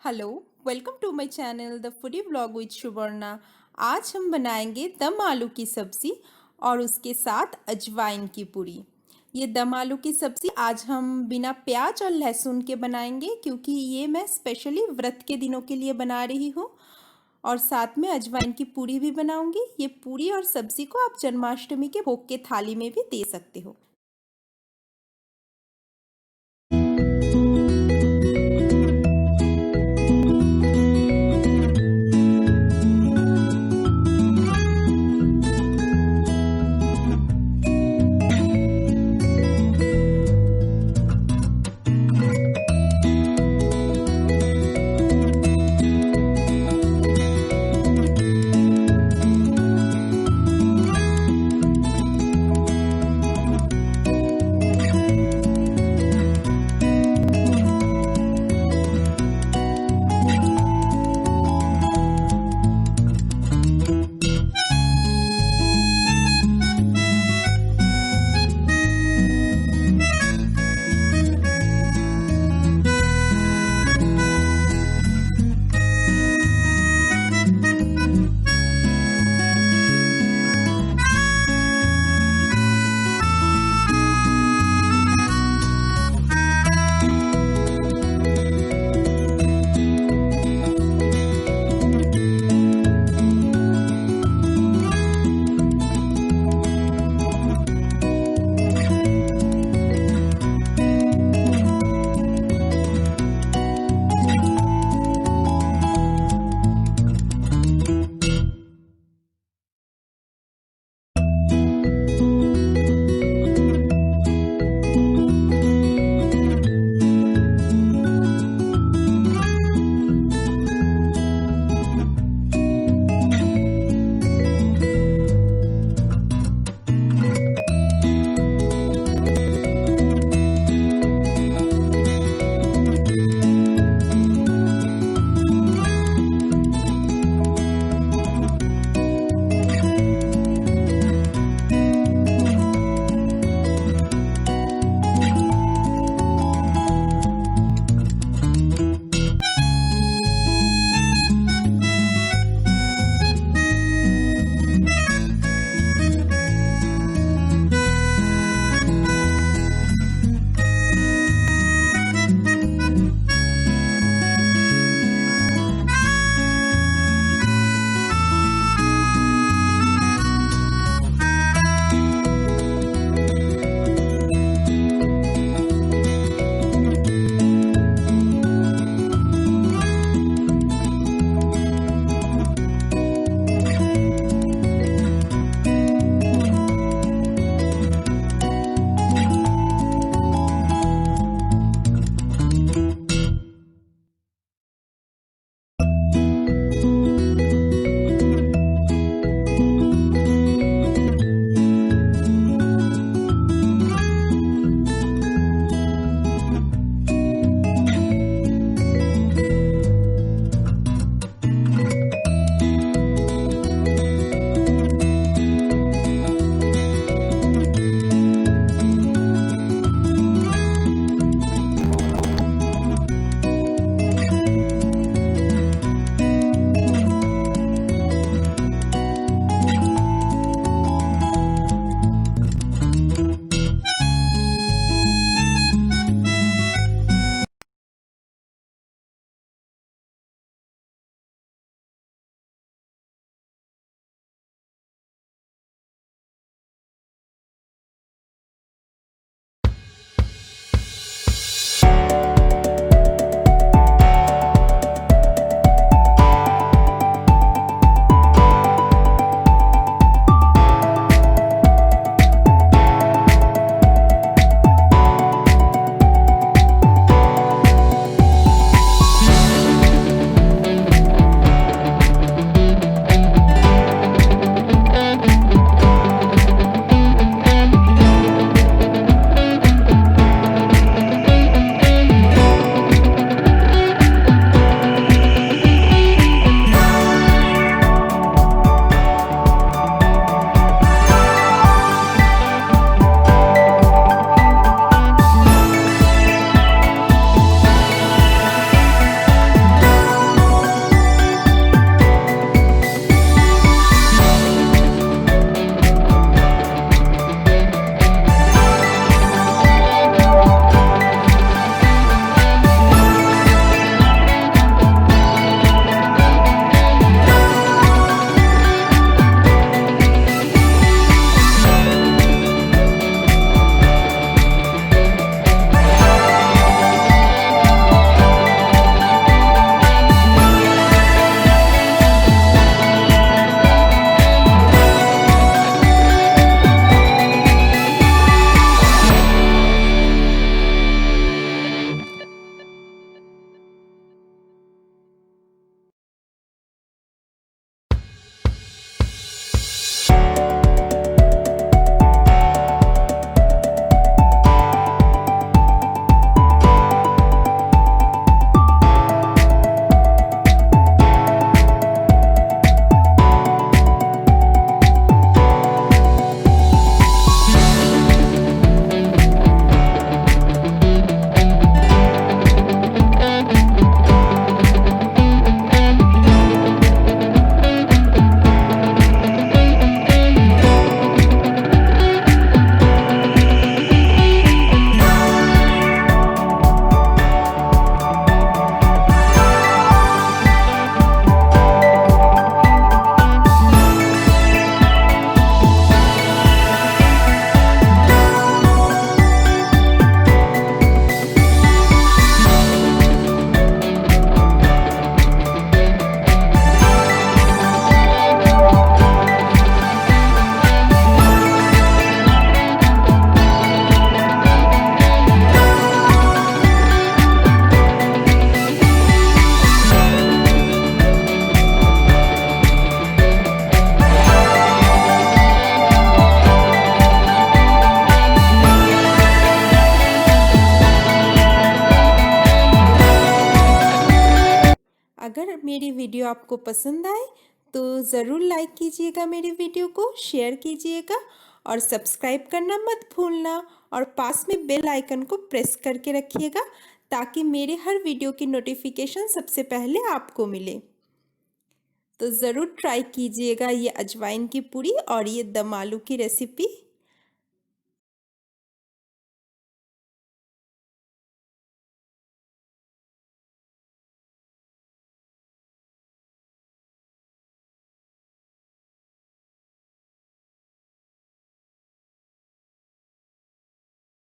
Hello, welcome to my channel the foodie vlog with Suvarna. आज हम बनाएंगे दम आलू की सब्ज़ी और उसके साथ अजवाइन की पूरी। ये दम आलू की सब्ज़ी आज हम बिना प्याज और लहसुन के बनाएंगे क्योंकि ये मैं स्पेशली व्रत के दिनों के लिए बना रही हूँ। और साथ में अजवाइन की पूरी भी बनाऊंगी। ये पूरी और सब्ज़ी को आप जन्माष्टमी के भोग के थाली में भी दे सकते हो। अगर मेरी वीडियो आपको पसंद आए तो ज़रूर लाइक कीजिएगा, मेरी वीडियो को शेयर कीजिएगा और सब्सक्राइब करना मत भूलना और पास में बेल आइकन को प्रेस करके रखिएगा ताकि मेरे हर वीडियो की नोटिफिकेशन सबसे पहले आपको मिले। तो ज़रूर ट्राई कीजिएगा ये अजवाइन की पूरी और ये दम आलू की रेसिपी।